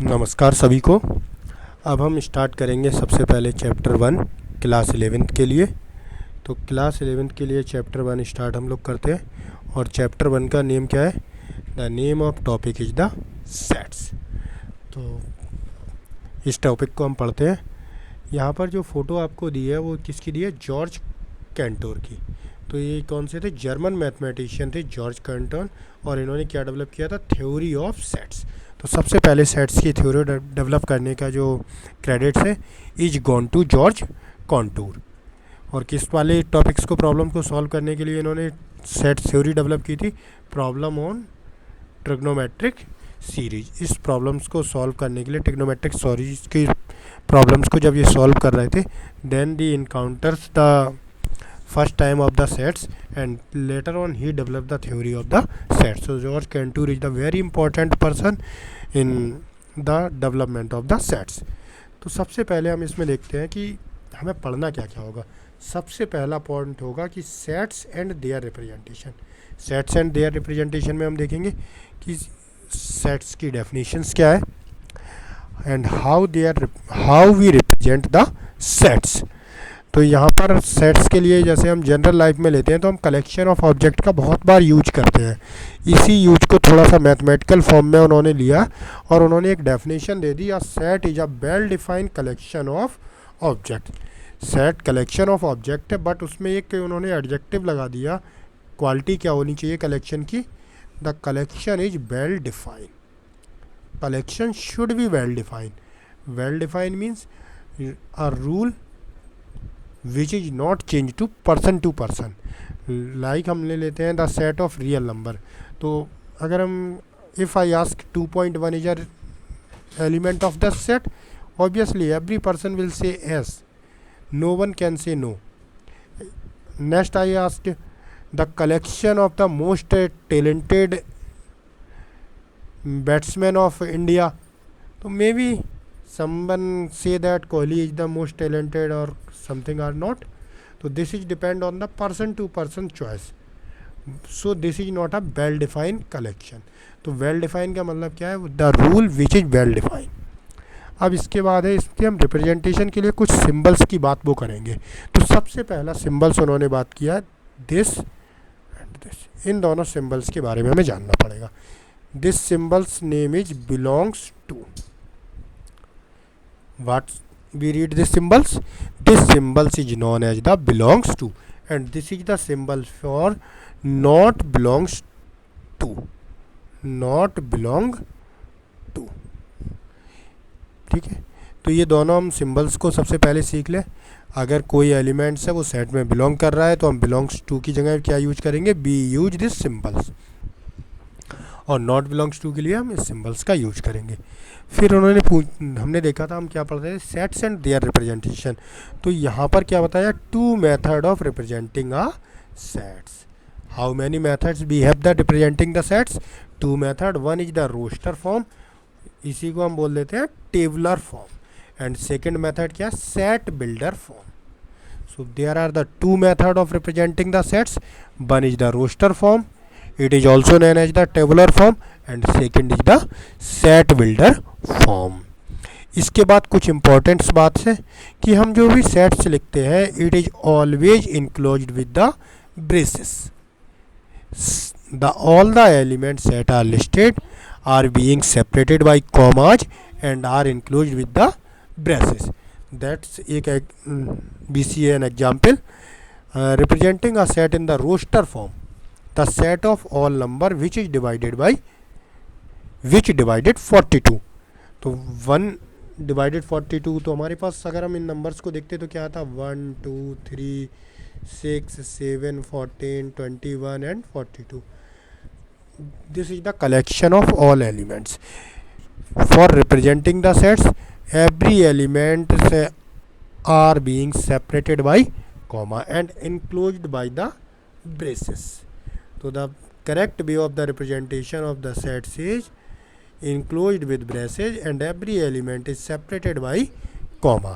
नमस्कार सभी को। अब हम स्टार्ट करेंगे सबसे पहले चैप्टर 1 क्लास 11th के लिए। तो क्लास 11th के लिए चैप्टर 1 स्टार्ट हम लोग करते हैं और चैप्टर 1 का नेम क्या है? The name of topic is the sets. तो इस टॉपिक को हम पढ़ते हैं। यहाँ पर जो फ़ोटो आपको दी है वो किसकी दी है? जॉर्ज कैंटोर की। तो ये कौन से थे? जर्मन मैथमेटिशियन थे जॉर्ज कैंटोर, और इन्होंने क्या डेवलप किया था? Theory of sets. तो सबसे पहले सेट्स की थ्योरी डेवलप करने का जो क्रेडिट्स है is gone to Georg Cantor. और किस वाले टॉपिक्स को, प्रॉब्लम को सॉल्व करने के लिए इन्होंने सेट थ्योरी डेवलप की थी? Problem on trigonometric series. इस प्रॉब्लम्स को सॉल्व करने के लिए, ट्रिग्नोमेट्रिक सीरीज की प्रॉब्लम्स को जब ये सॉल्व कर रहे थे, then the encounters the first time of the sets and later on he developed the theory of the sets. So George Cantor is the very important person in the development of the sets. तो सबसे पहले हम इसमें देखते हैं कि हमें पढ़ना क्या क्या होगा। सबसे पहला पॉइंट होगा कि sets and their representation. Sets and their representation में हम देखेंगे कि सेट्स की डेफिनेशंस क्या है and how we represent the sets. तो यहाँ पर सेट्स के लिए जैसे हम जनरल लाइफ में लेते हैं तो हम कलेक्शन ऑफ ऑब्जेक्ट का बहुत बार यूज करते हैं। इसी यूज को थोड़ा सा मैथमेटिकल फॉर्म में उन्होंने लिया और उन्होंने एक definition they the, a set is a well defined collection of object. Set collection of object है, बट उसमें एक उन्होंने एडजेक्टिव लगा दिया, क्वालिटी क्या होनी चाहिए कलेक्शन की? The collection is well defined. Collection should be well defined. Well defined means a rule which is not change to person. Like हम ले लेते हैं the set of real number. तो अगर हम if I ask 2.1 is a element of the set, obviously every person will say yes, no one can say no. Next I ask the collection of the most talented batsman of India, तो may be someone say that Kohli is the most talented or something or not. So this is depend on the person to person choice. So this is not a well defined collection. तो well defined का मतलब क्या है? The rule which is well defined. अब इसके बाद है, इसके हम रिप्रेजेंटेशन के लिए कुछ सिंबल्स की बात वो करेंगे। तो सबसे पहला सिंबल्स उन्होंने बात किया दिस एंड दिस। इन दोनों सिंबल्स के बारे में हमें जानना पड़ेगा। This symbols name is belongs to. What we read these symbols? This symbols is known as the belongs to, and this is the symbol for not belongs to. Not belong to. ठीक है, तो ये दोनों हम symbols को सबसे पहले सीख लें। अगर कोई एलिमेंट्स है वो सेट में बिलोंग कर रहा है तो हम बिलोंग्स टू की जगह क्या यूज करेंगे? B use this symbols. और नॉट बिलोंग्स टू के लिए हम इस सिंबल्स का यूज करेंगे। फिर हमने देखा था, हम क्या पढ़ रहे थे? Sets and their representation. तो यहाँ पर क्या बताया? Two method of representing a sets. How many methods we have the representing the sets? Two method. One is the roster form, इसी को हम बोल देते हैं tabular form. And second method क्या? Set builder form. So there are the two method of representing the sets. One is the roster form, it is also known as the tabular form, and second is the set builder form. इसके बाद कुछ important बात है कि हम जो भी sets लिखते हैं, it is always enclosed with the braces. All the elements that are listed are being separated by commas and are enclosed with the braces. That's A B C an example. Representing a set in the roster form, the set of all number which divided 42। तो 1 divided 42, तो हमारे पास अगर हम इन numbers को देखते तो क्या आता? 1 2 3 6 7 14 21 and 42। This is the collection of all elements. For representing the sets, every element are being separated by comma and enclosed by the braces. So the correct way of the representation of the sets is enclosed with braces and every element is separated by comma.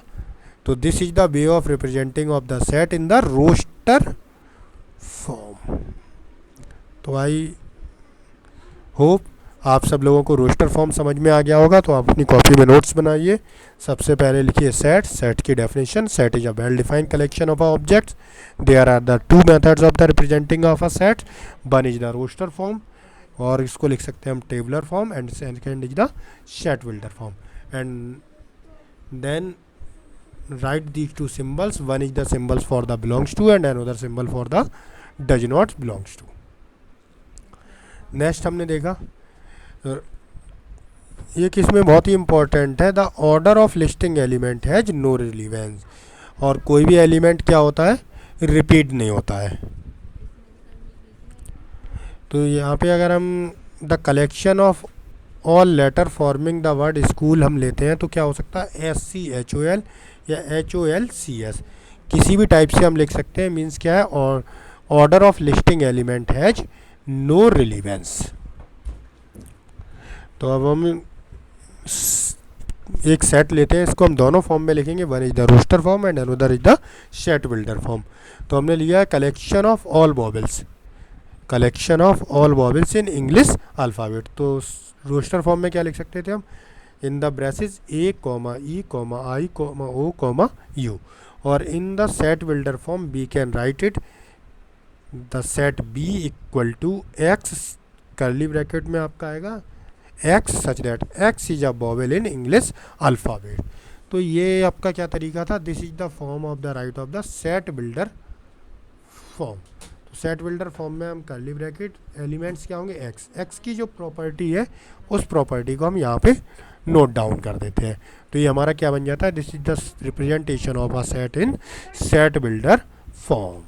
So this is the way of representing of the set in the roster form. So I hope आप सब लोगों को roster form समझ में आ गया होगा, तो आप अपनी कॉपी में नोट्स बनाइए। सबसे पहले लिखिए सेट की definition. Set is a well defined collection of objects. There are the two methods of the representing of a set. One is the roster form, और इसको लिख सकते हैं हम tabular form, and second is the set builder form. And then write these two symbols. One is the symbols for the belongs to and another symbol for the does not belongs to. Next हमने देखा ये किसमें बहुत ही important है, the order of listing element has no relevance. और कोई भी एलिमेंट क्या होता है, रिपीट नहीं होता है। तो यहाँ पे अगर हम the collection of all letter forming the word school हम लेते हैं तो क्या हो सकता है, SCHOL या HOLCS, किसी भी टाइप से हम लिख सकते हैं। मीन्स क्या है, और order of listing element has no relevance. तो अब हम एक सेट लेते हैं, इसको हम दोनों फॉर्म में लिखेंगे। One is the roster form and another is the set builder form. तो हमने लिया है collection of all vowels, collection of all vowels in English alphabet. तो रोस्टर फॉर्म में क्या लिख सकते थे हम, in the braces A, E, I, O, U। और in the set builder form we can write it the set B equal to X, curly bracket में आपका आएगा X such that X is a vowel in English alphabet. तो ये आपका क्या तरीका था, this is the form of the right of the set builder form. तो सेट बिल्डर फॉर्म में हम करली ब्रैकेट एलिमेंट्स क्या होंगे, X की जो प्रॉपर्टी है उस प्रॉपर्टी को हम यहाँ पे नोट डाउन कर देते हैं। तो ये हमारा क्या बन जाता है, this is the representation of a set in set builder form.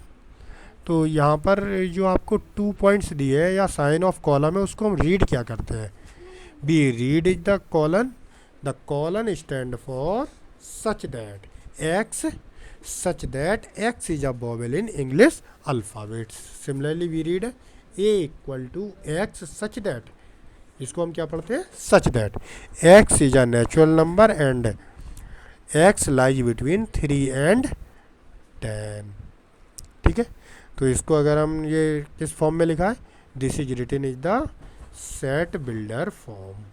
तो यहाँ पर जो आपको 2 पॉइंट्स दिए हैं या साइन ऑफ कॉलम है, उसको हम रीड क्या करते हैं, be read is the colon stand for such that X is a vowel in English alphabet. Similarly we read A equal to X such that, इसको हम क्या पढ़ते हैं, such that X is a natural number and X lies between 3 and 10। ठीक है, तो इसको अगर हम ये किस फॉर्म में लिखा है, this is written is the set builder form.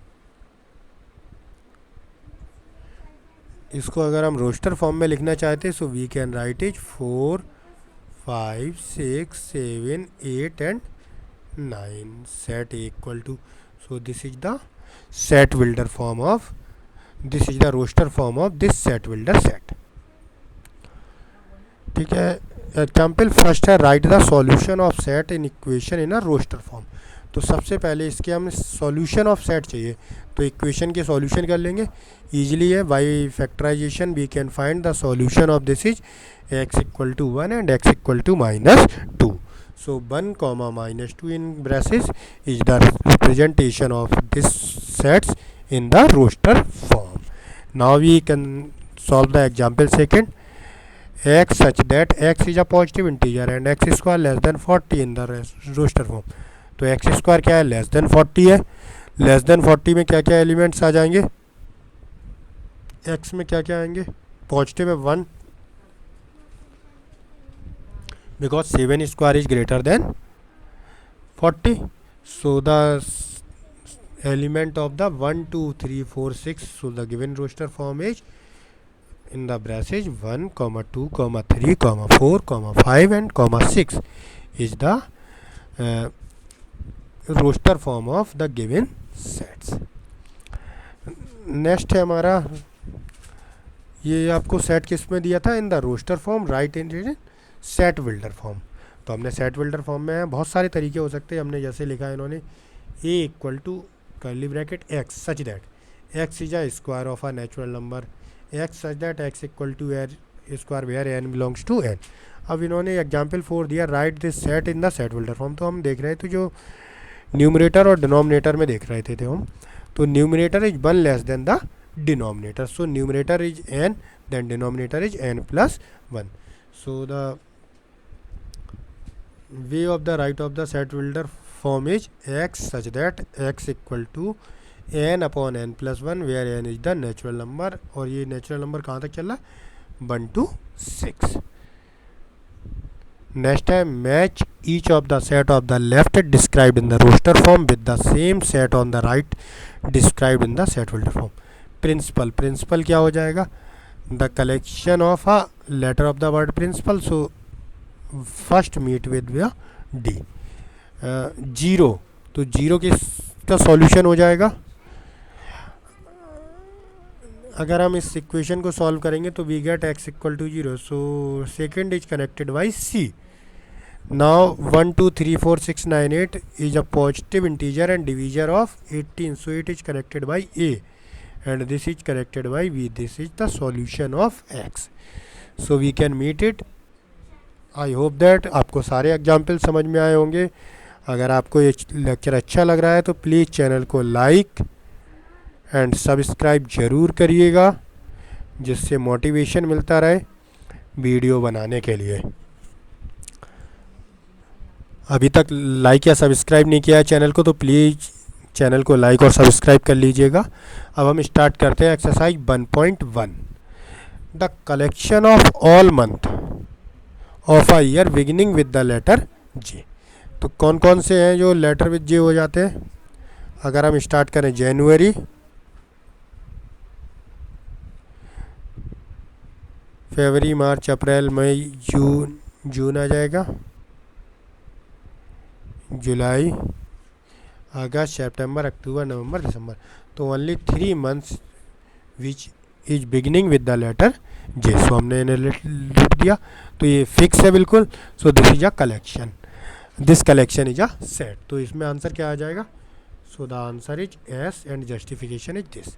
इसको अगर हम रोस्टर फॉर्म में लिखना चाहते हैं, so we can write is 4, 5, 6, 7, 8 and 9 set equal to, so this is the set builder form of, this is the roster form of this set builder set. ठीक है, example first है, write the solution of set in equation in a roster form. तो सबसे पहले इसके हमें solution of set चाहिए, तो इक्वेशन के सॉल्यूशन कर लेंगे, ईजिली है, by factorization we can find the solution of this is x equal to 1 and x equal to -2। So 1, -2 in braces is the representation of this sets in the roster form. Now we can solve the example second. X such that x is a positive integer and x square less than 40 in the roster form. तो x square क्या है, less than 40 है। Less than 40 में क्या क्या elements आ जाएंगे, x में क्या क्या आएंगे, पॉजिटिव है 1, because 7 square is greater than 40। So the element of the 1, 2, 3, 4, 6, so the given roster form is in the braces 1, 2, 3, 4, 5 and 6 is the roster form of the given sets. Next है हमारा, ये आपको set किस में दिया था, in the roster form, write in set builder form. तो हमने सेट बिल्डर फॉर्म में बहुत सारे तरीके हो सकते हैं, हमने जैसे लिखा है इन्होंने a equal to curly bracket x such that x is a square of a natural number, x such that x equal to a square where n belongs to n। अब इन्होंने एग्जाम्पल 4 दिया, right this set in the set builder form. तो हम देख रहे थे जो numerator और डिनोमिनेटर में देख रहे थे हम, तो numerator is 1 less than the denominator, so numerator is n than denominator is n plus 1। So the way of the right of the set builder form is x such that x equal to n upon n plus 1 where n is the natural number, और ये natural number कहाँ तक चल रहा है, 1 to 6। Next है match each of the set of the left described in the roster form with the same set on the right described in the set holder form. Principal क्या हो जाएगा, the collection of a letter of the word principal, so first meet with D. Zero, तो zero किसका solution हो जाएगा, अगर हम इस इक्वेशन को सॉल्व करेंगे तो we get x equal to 0, so second is connected by C. Now 1 2 3 4 6 9 8 is a positive integer and divisor of 18, so it is connected by a and this is connected by b. This is the solution of x, so we can meet it. I hope that आपको सारे example समझ में आए होंगे। अगर आपको ये lecture अच्छा लग रहा है तो प्लीज़ चैनल को लाइक एंड सब्सक्राइब ज़रूर करिएगा, जिससे मोटिवेशन मिलता रहे वीडियो बनाने के लिए। अभी तक लाइक या सब्सक्राइब नहीं किया है चैनल को तो प्लीज़ चैनल को लाइक और सब्सक्राइब कर लीजिएगा। अब हम स्टार्ट करते हैं exercise 1.1। The collection of all month of a year beginning with the letter J. तो कौन कौन से हैं जो लेटर विद जे हो जाते हैं, अगर हम स्टार्ट करें जनवरी, फरवरी, मार्च, अप्रैल, मई, जून आ जाएगा, जुलाई, अगस्त, सितंबर, अक्टूबर, नवंबर, दिसंबर। तो only 3 months which is beginning with the letter J, so हमने इन्हें लिख दिया, तो ये फिक्स है बिल्कुल। So this is a collection, this collection is a set. तो इसमें आंसर क्या आ जाएगा, so the answer is yes and justification is this.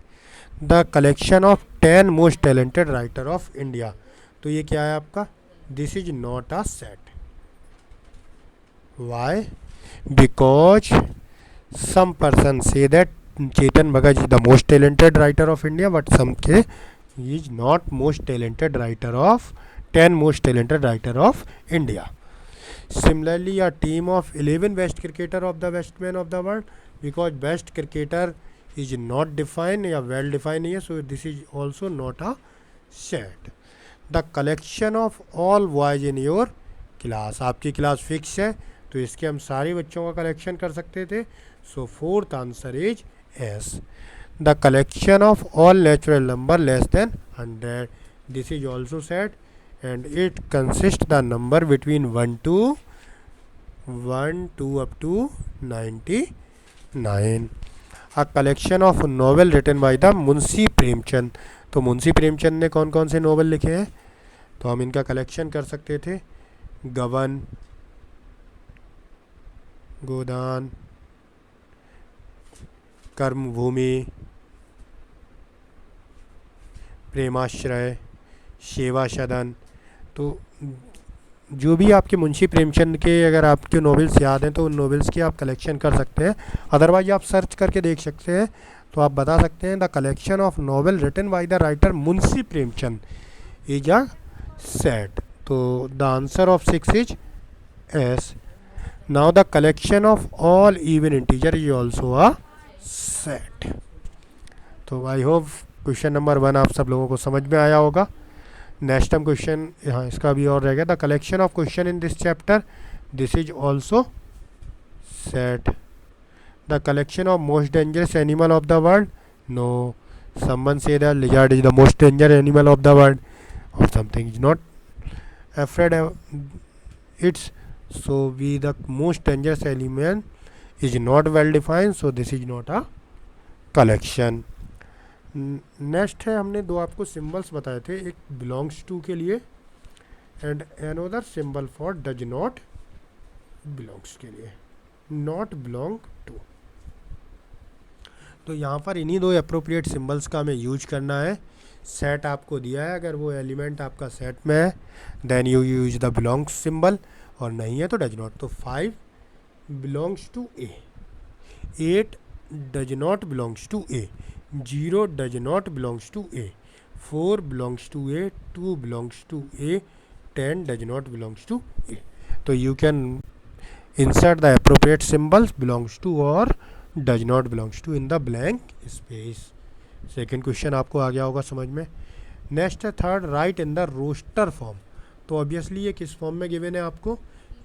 The collection of 10 most talented writer of India, तो ये क्या है आपका, this is not a set. Why, because some person say that Chetan Bhagat is the most talented writer of India, but some के is not most talented writer of 10 most talented writer of India. Similarly, a team of 11 best cricketer of the best men of the world, because best cricketer is not defined या well defined नहीं है, so this is also not a set. The collection of all boys in your class, आपकी class fix है तो इसके हम सारे बच्चों का कलेक्शन कर सकते थे, so fourth answer is S. The collection of all natural number less than 100, this is also set and it consists the number between 1 to up to 99. A collection of novel written by the Munshi Premchand, तो मुंशी प्रेमचंद ने कौन कौन से novel लिखे हैं, तो हम इनका कलेक्शन कर सकते थे, गबन, गोदान, कर्मभूमि, प्रेमाश्रय, सेवा सदन। तो जो भी आपके मुंशी प्रेमचंद के अगर आपके नॉवेल्स याद हैं तो उन नॉवेल्स की आप कलेक्शन कर सकते हैं, अदरवाइज आप सर्च करके देख सकते हैं तो आप बता सकते हैं the collection of novel written by the writer Munshi Premchand is a set. तो the answer of 6 is yes. Now the collection of all even integer is also a set. तो आई होप क्वेश्चन नंबर 1 आप सब लोगों को समझ में आया होगा। नेक्स्ट टाइम क्वेश्चन यहाँ इसका भी और रहेगा, the collection of question in this chapter, this is also set. The collection of most dangerous animal of the world, no, someone say the lizard is the most danger animal of the world और something is not afraid it's, so we the most dangerous element is not well defined, so this is not a collection. Next है, हमने दो आपको symbols बताए थे, एक belongs to के लिए and another symbol for does not belongs के लिए, नॉट बिलोंग टू। तो यहाँ पर इन्हीं दो अप्रोप्रिएट सिंबल्स का हमें यूज करना है। सेट आपको दिया है, अगर वो एलिमेंट आपका सेट में है then you use the belongs symbol, और नहीं है तो डज नॉट। तो 5 belongs to A, 8 does not belongs to A, 0 does not belongs to A, 4 belongs to A, 2 belongs to A, 10 does not belongs to A. तो you can insert the appropriate symbols belongs to or does not belongs to in the blank space. Second question आपको आ गया होगा समझ में। Next है third, write in the roster form तो obviously ये किस फॉर्म में गिवन है आपको,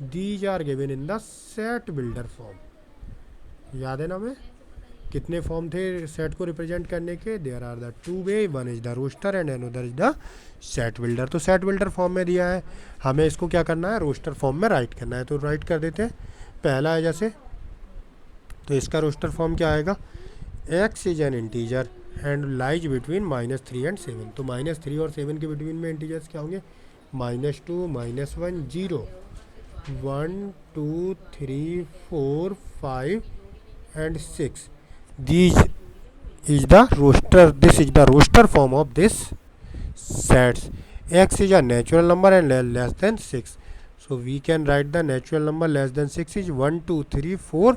these are given in the set builder form. याद है ना हमें कितने फॉर्म थे सेट को रिप्रेजेंट करने के, there are the two way, one is the roster and another is the set builder. तो सेट बिल्डर फॉर्म में दिया है, हमें इसको क्या करना है, रोस्टर फॉर्म में राइट करना है। तो राइट कर देते हैं, पहला है जैसे, तो इसका रोस्टर फॉर्म क्या आएगा, x is an integer and lies between -3 and 7। तो -3 और 7 के बिटवीन में इंटीजर्स क्या होंगे, -2 -1 0 1 2 3 4 5 and 6। These is the roster. This is the roster form of this sets. X is a natural number and less than 6. So we can write the natural number less than 6 is 1 2 3 4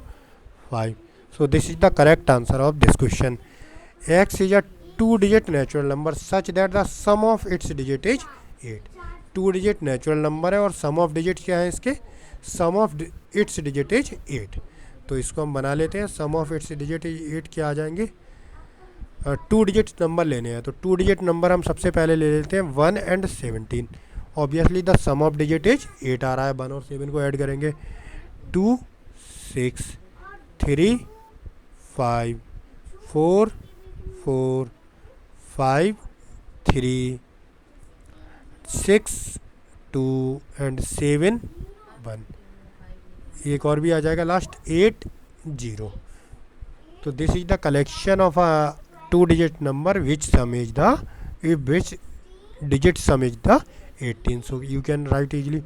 5. So this is the correct answer of this question. X is a 2-digit natural number such that the sum of its digit is 8. 2-digit natural number है और sum of digits क्या है इसके, sum of its digit is 8. तो इसको हम बना लेते हैं, सम ऑफ इट्स डिजिट 8 क्या आ जाएंगे, 2 डिजिट नंबर लेने हैं। तो 2 डिजिट नंबर हम सबसे पहले ले लेते हैं 1 and 17। Obviously the sum of digit is 8 आ रहा है, 1 और 7 को ऐड करेंगे, 2 6 3 5 4 4 5 3 6 2 एंड 7 1। एक और भी आ जाएगा लास्ट 8 0। तो this is the collection of a 2 digit number which some is the, which digit some is the 18। So you can write easily,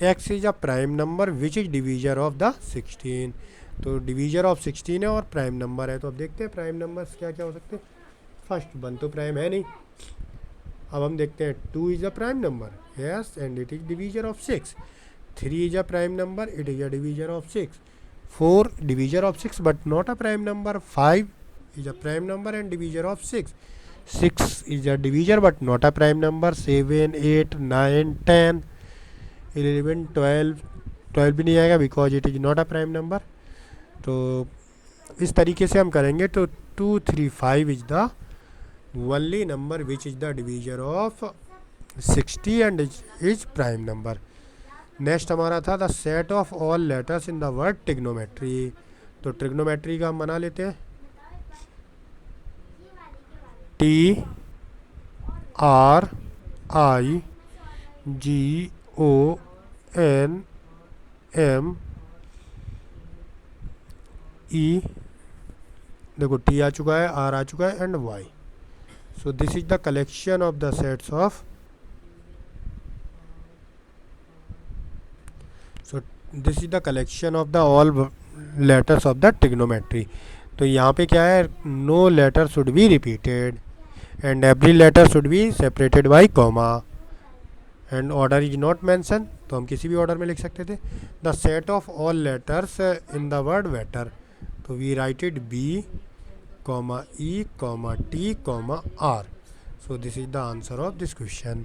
x is a prime number which is divisor of the 16। तो divisor of 16 है और prime number है। तो अब देखते हैं prime numbers क्या क्या हो सकते हैं। फर्स्ट 1 तो प्राइम है नहीं, अब हम देखते हैं 2 is a prime number, yes and it is divisor of 6। 3 is a prime number, it is a divisor of 6. 4 divisor of 6 but not a prime number. 5 is a prime number and divisor of 6. 6 is a divisor but not a prime number. 7 8 9 10 11 12 12 भी नहीं आएगा because it is not a prime number. तो इस तरीके से हम करेंगे। तो 2 3 5 is the only number which is the divisor of 60 and is prime number. Next हमारा था the set of all letters in the word trigonometry. तो ट्रिग्नोमेट्री का हम बना लेते हैं, T R I G O N M E, देखो T आ चुका है, R आ चुका है and Y। So this is the collection of the sets of, so this is the collection of the all letters of the trigonometry। तो यहाँ पे क्या है, no letter should be repeated and every letter should be separated by comma and order is not mentioned। तो हम किसी भी order में लिख सकते थे। the set of all letters in the word wetter, तो we write it B, E, T, R। so this is the answer of this question।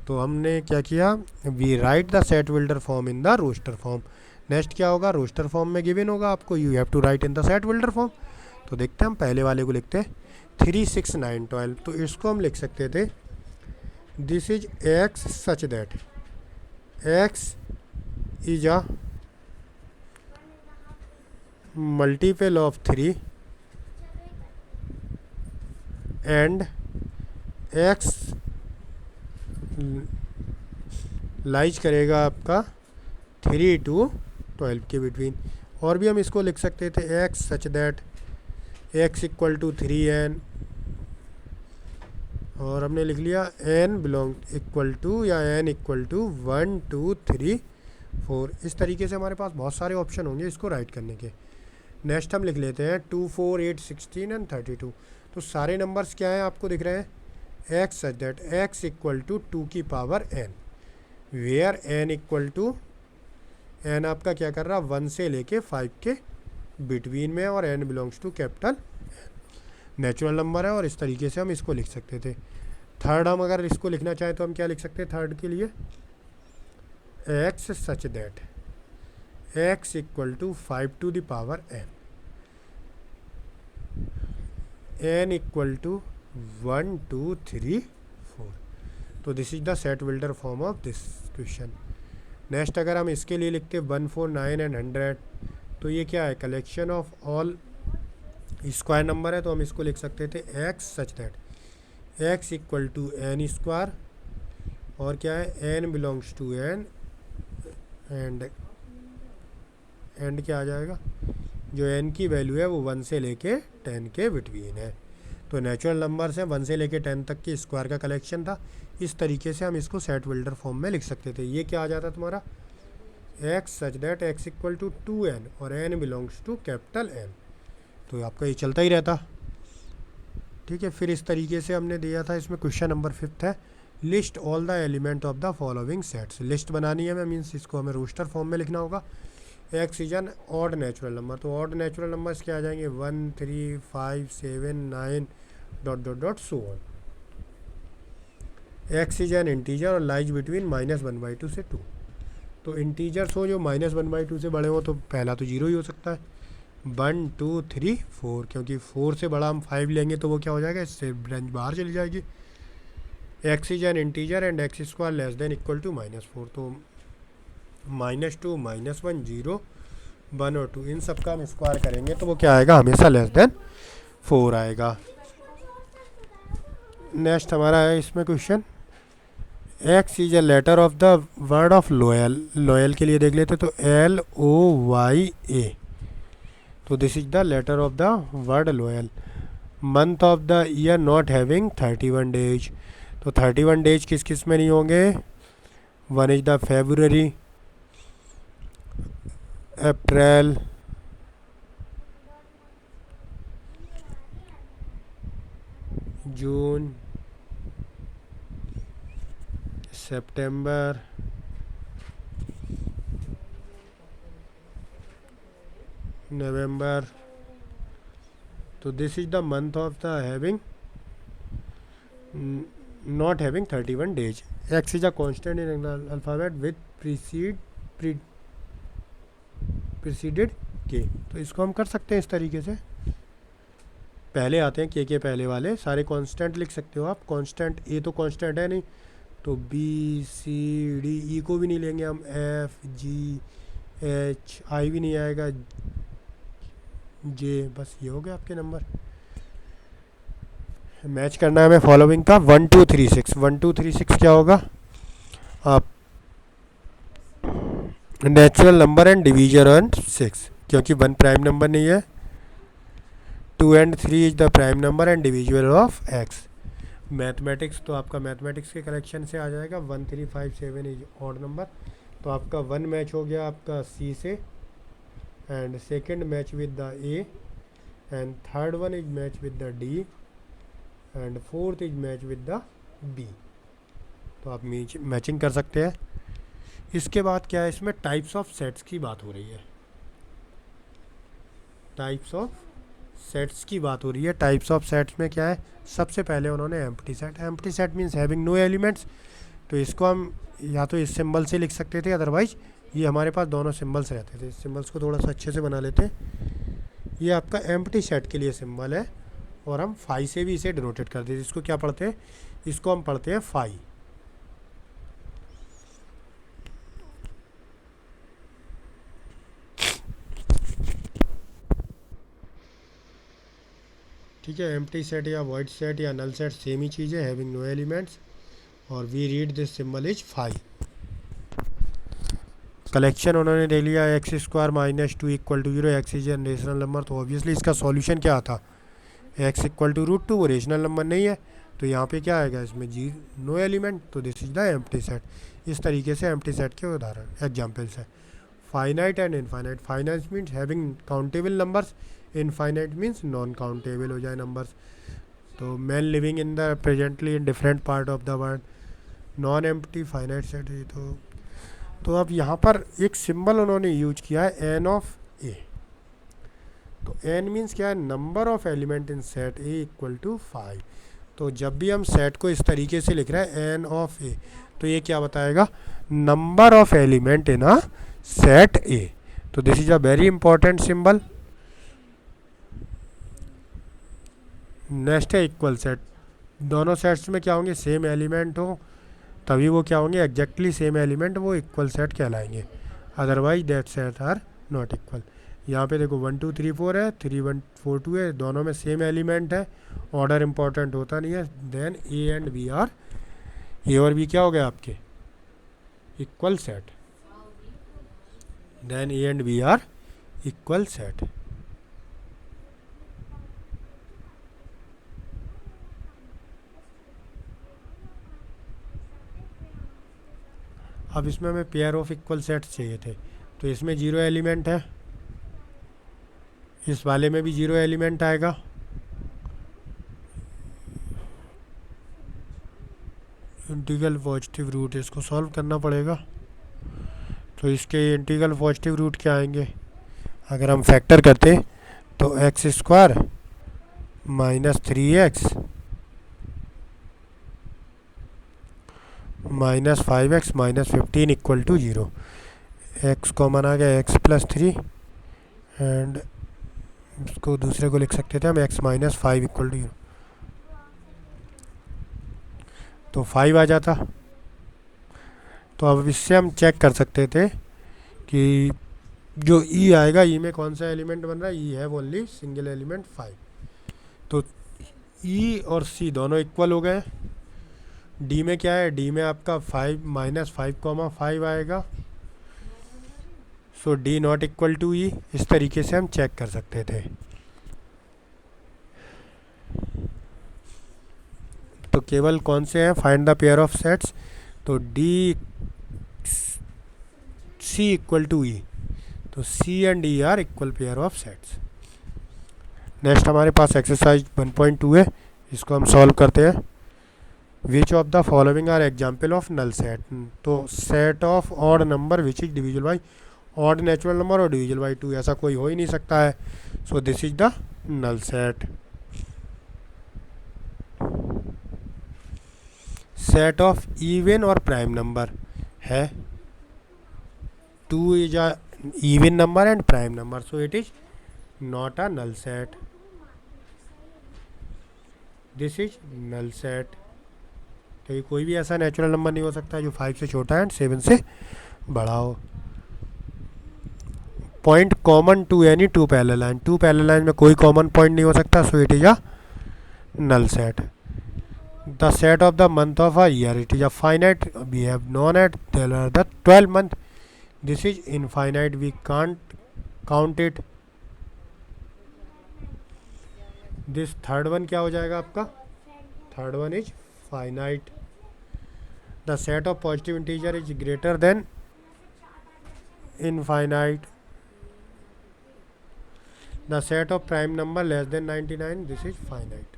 तो हमने क्या किया, we write the set builder form in the roster form. Next क्या होगा, roster form में given होगा आपको, you have to write in the set builder form. तो देखते हैं, हम पहले वाले को लिखते हैं 3 6 9 12। तो इसको हम लिख सकते थे, this is x such that x is a multiple of 3 and x lies करेगा आपका 3 to 12 के बिटवीन। और भी हम इसको लिख सकते थे, x such that x equal to 3n, और हमने लिख लिया n बिलोंग इक्वल टू या n इक्वल टू 1 2 3 4। इस तरीके से हमारे पास बहुत सारे ऑप्शन होंगे इसको राइट करने के। नेक्स्ट हम लिख लेते हैं 2 4 8 16 एंड 32। तो सारे नंबर्स क्या हैं आपको दिख रहे हैं, x such that x equal to 2 की power n, where n equal to, n आपका क्या कर रहा है 1 से लेके 5 के बिटवीन में, और n belongs to capital natural number है। और इस तरीके से हम इसको लिख सकते थे। थर्ड हम अगर इसको लिखना चाहें तो हम क्या लिख सकते हैं थर्ड के लिए, x such that x equal to 5 to the power n equal to 1 2 3 4। तो this is the set builder form of this question. Next अगर हम इसके लिए लिखते 1, 4, 9 एंड 100, तो ये क्या है, collection of all square number है, तो हम इसको लिख सकते थे x such that x equal to n square, और क्या है, n belongs to n, and क्या आ जाएगा, जो एन की वैल्यू है वो 1 से लेके 10 के बिटवीन है। तो नेचुरल नंबर से 1 से लेके 10 तक की स्क्वायर का कलेक्शन था। इस तरीके से हम इसको सेट बिल्डर फॉर्म में लिख सकते थे। ये क्या आ जाता तुम्हारा, x such that x equal to 2n और n belongs to capital N। तो आपका ये चलता ही रहता। ठीक है, फिर इस तरीके से हमने दिया था, इसमें क्वेश्चन नंबर 5 है, list all the element of the following sets. List बनानी है हमें, मीन्स इसको हमें रोस्टर फॉर्म में लिखना होगा। X is N odd natural number, तो ऑड नेचुरल नंबर्स क्या आ जाएंगे, 1, 3, 5, 7, 9 dot dot dot so on. X is an integer और लाइज बिटवीन -1/2 से 2। तो इंटीजर्स हो जो -1/2 से बड़े हो, तो पहला तो 0 ही हो सकता है। 1, 2, 3, 4, क्योंकि 4 से बड़ा हम 5 लेंगे तो वो क्या हो जाएगा, इससे रेंज बाहर चली जाएगी। X is an integer and x square less than equal to -4, तो -2, -1, 0, 1 और 2 इन सब का हम स्क्वायर करेंगे तो वो क्या आएगा, हमेशा लेस देन 4 आएगा। नेक्स्ट हमारा है इसमें question, x is a letter of the word of loyal. Loyal के लिए देख लेते, तो LOYA, तो this is the letter of the word loyal. Month of the year not having 31 days, तो 31 डेज किस किस में नहीं होंगे, 1 is the February, April, June, September, November. तो this is the month of the having not having 31 days. X is a constant in alphabet with preceded के, तो इसको हम कर सकते हैं इस तरीके से। पहले आते हैं के पहले वाले सारे कांस्टेंट लिख सकते हो आप। कांस्टेंट ए तो कांस्टेंट है नहीं, तो बी सी डी, ई को भी नहीं लेंगे हम, एफ जी एच, आई भी नहीं आएगा, जे, बस ये हो गए आपके नंबर। मैच करना है हमें फॉलोइंग का 1, 2, 3, 6। 1, 2, 3, 6 क्या होगा, आप natural number and divisor on 6, क्योंकि 1 प्राइम नंबर नहीं है। 2 and 3 is the prime number and divisible of x. Mathematics, तो आपका मैथमेटिक्स के कलेक्शन से आ जाएगा 1, 3, 5, 7 इज ऑड नंबर, तो आपका 1 मैच हो गया आपका सी से, and second match with the A, and third one is match with the D, and fourth is match with the B. तो आप मैचिंग कर सकते हैं। इसके बाद क्या है, इसमें टाइप्स ऑफ सेट्स की बात हो रही है। टाइप्स ऑफ सेट्स की बात हो रही है। टाइप्स ऑफ सेट्स में क्या है, सबसे पहले उन्होंने empty set. Empty set means having no elements, तो इसको हम या तो इस सिंबल से लिख सकते थे, अदरवाइज ये हमारे पास दोनों सिंबल्स रहते थे। इस सिंबल्स को थोड़ा सा अच्छे से बना लेते हैं। ये आपका एम्प्टी सेट के लिए सिंबल है, और हम फाई से भी इसे डिनोटेट कर देते हैं। इसको क्या पढ़ते हैं, इसको हम पढ़ते हैं फाई। ठीक है, एम्प्टी सेट या वॉइड सेट या नल सेट सेम ही चीज़ है, हैविंग नो एलिमेंट्स, और we read this symbol is phi. Collection उन्होंने ले लिया x square -2 equal to 0, x is an rational number, तो ऑब्वियसली इसका सॉल्यूशन क्या आता, एक्स इक्वल टू √2, वो रेशनल नंबर नहीं है, तो यहाँ पे क्या आएगा, इसमें जी नो एलिमेंट, तो this is the empty set. इस तरीके से एम्प्टी सेट के उदाहरण एग्जाम्पल्स है। Finite and infinite, finite means having countable numbers, infinite means non countable हो जाए नंबर्स। तो man living in the presently in different part of the world, non empty finite set है। तो अब यहाँ पर एक सिंबल उन्होंने यूज किया है एन ऑफ ए। तो एन मीन्स क्या है, number of element in set A equal to 5। तो जब भी हम सेट को इस तरीके से लिख रहे हैं एन ऑफ ए, तो ये क्या बताएगा, number of element in a set A. तो this is a very important symbol. Next है इक्वल सेट। दोनों सेट्स में क्या होंगे, सेम एलिमेंट हो, तभी वो क्या होंगे, एग्जैक्टली सेम एलिमेंट, वो इक्वल सेट कहलाएंगे। Otherwise that set are not equal. यहाँ पे देखो 1 2 3 4 है, 3 1 4 2 है, दोनों में सेम एलिमेंट है, ऑर्डर इंपॉर्टेंट होता नहीं है। Then A and B are, A और बी क्या हो गया आपके equal set. Then A and B are equal set. अब इसमें हमें पेयर ऑफ इक्वल सेट्स चाहिए थे, तो इसमें जीरो एलिमेंट है, इस वाले में भी जीरो एलिमेंट आएगा। इंटीग्रल पॉजिटिव रूट, इसको सॉल्व करना पड़ेगा। तो इसके इंटीग्रल पॉजिटिव रूट क्या आएंगे, अगर हम फैक्टर करते तो x square minus 3x minus 5x minus 15 equal to 0। X common आ गया, एक्स प्लस 3, एंड इसको दूसरे को लिख सकते थे हम एक्स माइनस 5 इक्वल टू 0, तो 5 आ जाता। तो अब इससे हम चेक कर सकते थे कि जो ई आएगा, ई में कौन सा एलिमेंट बन रहा है, ई है ओनली सिंगल एलिमेंट 5। तो ई और सी दोनों इक्वल हो गए। डी में क्या है, डी में आपका 5 माइनस 5,5 आएगा। सो डी नॉट इक्वल टू ई। इस तरीके से हम चेक कर सकते थे। तो केवल कौन से हैं, find the pair of sets, तो D C equal to E, तो C and E are equal pair of sets. Next हमारे पास एक्सरसाइज 1.2 है, इसको हम सॉल्व करते हैं। Which of the following are example of null set, तो set of odd number which is divisible by odd natural number और divisible by 2, ऐसा कोई हो ही नहीं सकता है। So this is the null set. Set of even और प्राइम नंबर है, 2 is a even number and prime number, so it is not a null set. This is null set। तो ये कोई भी ऐसा नेचुरल नंबर नहीं हो सकता जो 5 से छोटा है एंड 7 से बड़ा हो। Point common to any two parallel line, two parallel line में कोई कॉमन पॉइंट नहीं हो सकता, so it is a null set। The set of the month of a year, it is a finite, we have known it, there are the 12 month, this is infinite, we can't count it। this third one क्या हो जाएगा आपका, third one is finite। the set of positive integer is greater than infinite। the set of prime number less than 99, this is finite।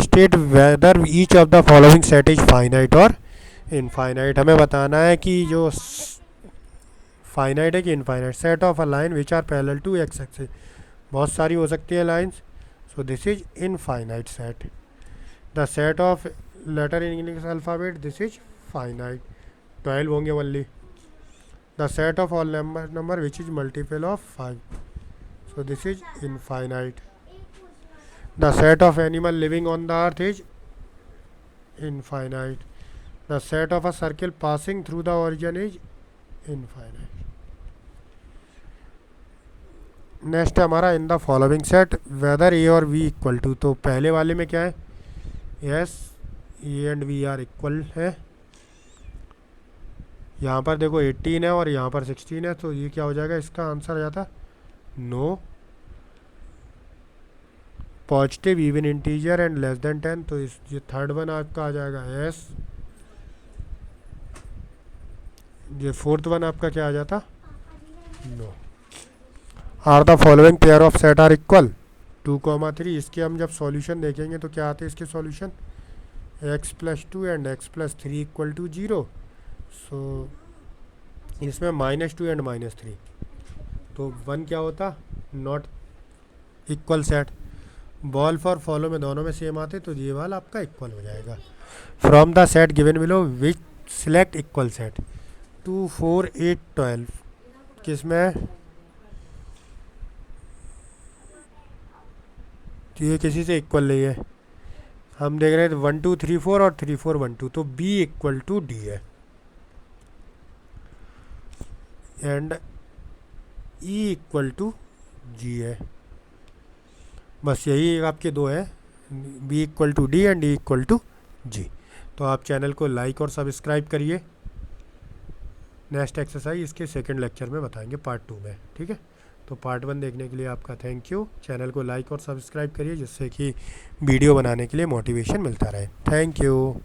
state whether each of the following set is finite or infinite. हमें बताना है कि जो finite है कि infinite. Set of a line which are parallel to x axis, बहुत सारी हो सकती है lines, so this is infinite set. The set of letter in English alphabet, this is finite, 12 होंगे only. The set of all number which is multiple of 5, so this is infinite. The set of animal living on the earth is infinite. The set of a circle passing through the origin is infinite। Next है हमारा in the following set whether A और B equal to, तो पहले वाले में क्या है, yes A and B are equal है। यहाँ पर देखो 18 है और यहाँ पर 16 है, तो ये क्या हो जाएगा, इसका आंसर आ जाता no. Positive even integer and less than 10, तो इस ये थर्ड वन आपका आ जाएगा यस। ये फोर्थ वन आपका क्या आ जाता, no. Are the following pair of set are equal, 2,3। इसके हम जब सॉल्यूशन देखेंगे तो क्या आते हैं इसके solution, x plus 2 and x plus 3 equal to 0। So इसमें -2 एंड -3, तो 1 क्या होता, not equal set. Ball for follow में दोनों में सेम आते, तो ये वाला आपका इक्वल हो जाएगा। From the set given below which select equal set, 2 4 8 12 किसमें, तो ये किसी से इक्वल नहीं है, हम देख रहे हैं 1 2 3 4 और 3 4 1 2, तो B इक्वल टू डी है and E equal to G है। बस यही आपके दो है, B equal to D and E equal to G। तो आप चैनल को लाइक और सब्सक्राइब करिए। नेक्स्ट एक्सरसाइज इसके सेकंड लेक्चर में बताएंगे पार्ट 2 में, ठीक है। तो पार्ट 1 देखने के लिए आपका थैंक यू। चैनल को लाइक और सब्सक्राइब करिए जिससे कि वीडियो बनाने के लिए मोटिवेशन मिलता रहे। Thank you.